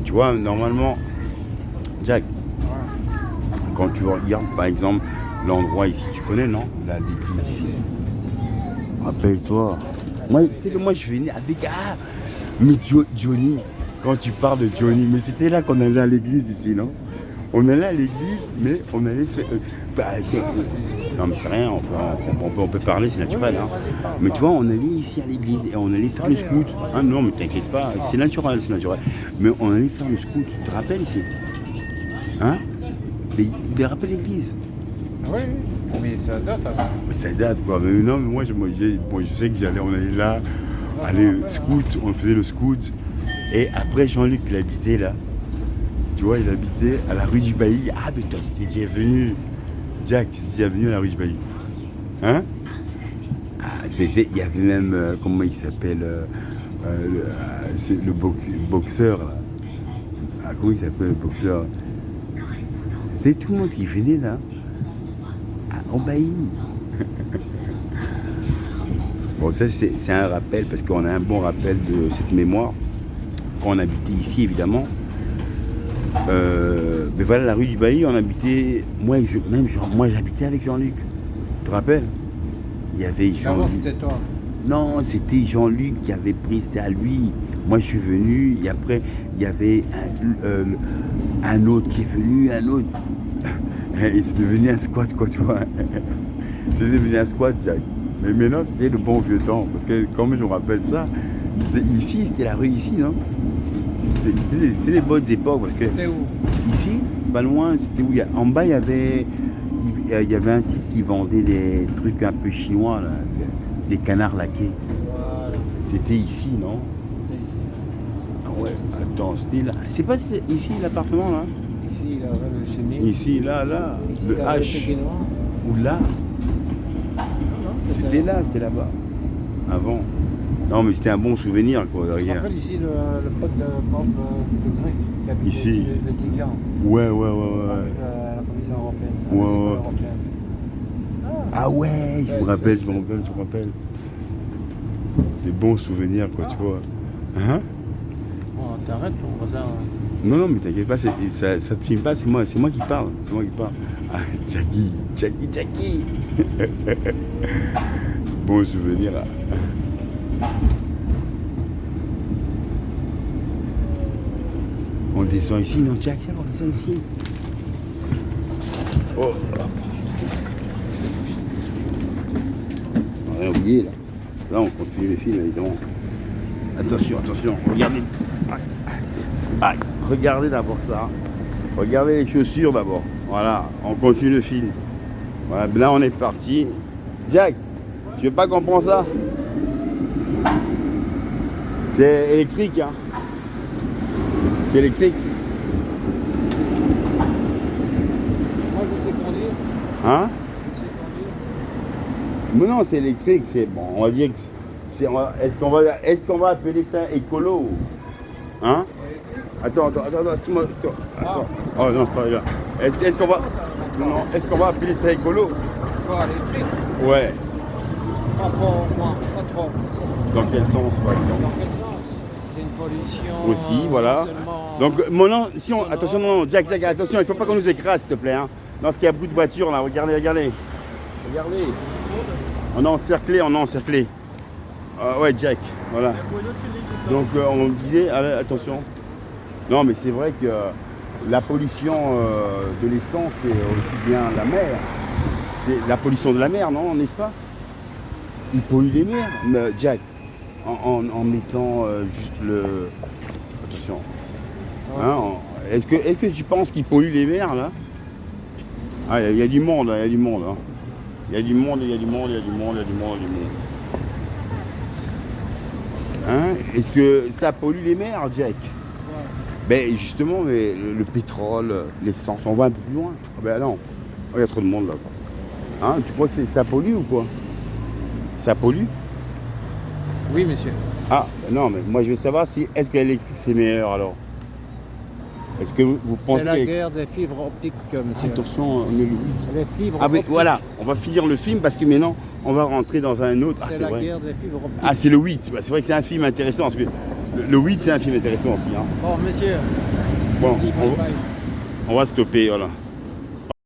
Tu vois, normalement, Jack, quand tu regardes par exemple l'endroit ici, tu connais, non? Là, l'église ici. Rappelle-toi. Moi, tu sais que moi je venais avec. Ah, mais Johnny, quand tu parles de Johnny, mais c'était là qu'on allait à l'église ici, non? On allait à l'église, mais on allait faire. Non, mais c'est rien, on peut parler, c'est naturel. Hein. Mais tu vois, on allait ici à l'église et on allait faire le scout. Ah non, mais t'inquiète pas, c'est naturel, c'est naturel. Mais on allait faire le scout, tu te rappelles ici? Hein? Tu te rappelles l'église? Oui, mais ça date avant. Ça date quoi, mais non, mais moi je sais que on allait là, aller scout, on faisait le scout. Et après Jean-Luc, il habitait là. Tu vois, il habitait à la rue du Bailly. Ah, mais toi, tu étais déjà venu. Jack, tu étais déjà venu à la rue du Bailly. Hein? Ah, il y avait même, comment il s'appelle, le boxeur, là. Ah, comment il s'appelle le boxeur? C'est tout le monde qui venait là. Ah, au Bailly. Bon, ça, c'est un rappel, parce qu'on a un bon rappel de cette mémoire. Quand on habitait ici, évidemment. Mais voilà, la rue du Bailly, on habitait. Moi, j'habitais avec Jean-Luc. Tu te rappelles? Il y avait Jean-Luc. C'était toi. Non, c'était Jean-Luc qui avait pris, c'était à lui. Moi, je suis venu, et après, il y avait un autre qui est venu, un autre. Et c'est devenu un squat, quoi, tu vois. C'est devenu un squat, Jack. Mais maintenant, c'était le bon vieux temps. Parce que, comme je me rappelle ça, c'était ici, c'était la rue ici, non? C'est les bonnes époques. Parce que c'était où? ici, pas loin, c'était où? En bas, il y avait un type qui vendait des trucs un peu chinois, là, des canards laqués. Voilà. C'était ici, non? C'était ici. Ah ouais, attends, c'était là. C'est pas ici l'appartement, là? Ici, il avait le chemin. Ici, là, Ici, le il avait H. le Pékinois. Ou là? Non, C'était là, c'était là-bas. Avant. Non, mais c'était un bon souvenir, quoi, Je me rien. rappelle ici le pote de Bob le Grec qui habite Ici. le Tigran. Ouais. Avec la Commission européenne. Ouais, avec ouais. l'école européenne. Ah ouais, je me rappelle. Des bons souvenirs, quoi, tu vois. Hein? Bon, t'arrêtes, ton voisin. Non, mais t'inquiète pas, ça te filme pas, c'est moi qui parle. Ah, Jackie. Bon souvenir. Là. On descend ici, non, Jack, on descend ici. Oh. On a rien oublié, là. Là, on continue les films, évidemment. Attention, regardez. Ah, regardez d'abord ça. Regardez les chaussures d'abord. Voilà, on continue le film. Voilà, là on est parti. Jack, tu veux pas qu'on prend ça? C'est électrique, hein. C'est électrique. Moi, je sais conduire. Hein? Je sais conduire. Mais non, c'est électrique. C'est bon, on va dire que c'est. Est-ce qu'on va appeler ça écolo? Hein? Attends, excuse-moi. Attends. Oh non, pas là. Est-ce qu'on va appeler ça écolo? Quoi, électrique? Ouais. Pas trop, moi, pas trop. Dans quel sens, par exemple? Dans quel sens? C'est une pollution. Aussi, voilà. Seulement... Donc, maintenant, si on. Attention, non, Jack, attention, il ne faut pas qu'on nous écrase, s'il te plaît. Hein. Non, parce qu'il y a beaucoup de voitures là, regardez. Regardez. On est encerclé. Ouais, Jack, voilà. Donc, on disait, attention. Non, mais c'est vrai que la pollution de l'essence, c'est aussi bien la mer. C'est la pollution de la mer, non, n'est-ce pas? Il pollue les mers, Jack, en mettant juste le... Attention. Hein, est-ce que tu penses qu'il pollue les mers, là? Ah, il y a du monde, hein. Il y a du monde. Hein? Est-ce que ça pollue les mers, Jack? Ben justement, mais le pétrole, l'essence, on va un peu plus loin. Ah ben non, il y a trop de monde là. Hein, tu crois que ça pollue ou quoi? Ça pollue? Oui, monsieur. Ah, ben non, mais moi je veux savoir si est-ce que l'électrique c'est meilleur alors? Est-ce que vous pensez C'est la que... guerre des fibres optiques, monsieur. Attention, on est le 8. Les fibres Ah mais optiques. voilà, on va finir le film parce que maintenant On va rentrer dans un autre. Ah, C'est c'est la vrai. guerre des fibres optiques. Ah, c'est le 8. Bah, c'est vrai que c'est un film intéressant. Parce que le 8, c'est un film intéressant aussi. Hein. Bon, monsieur, Bon, dis bye bye. on va stopper. Voilà.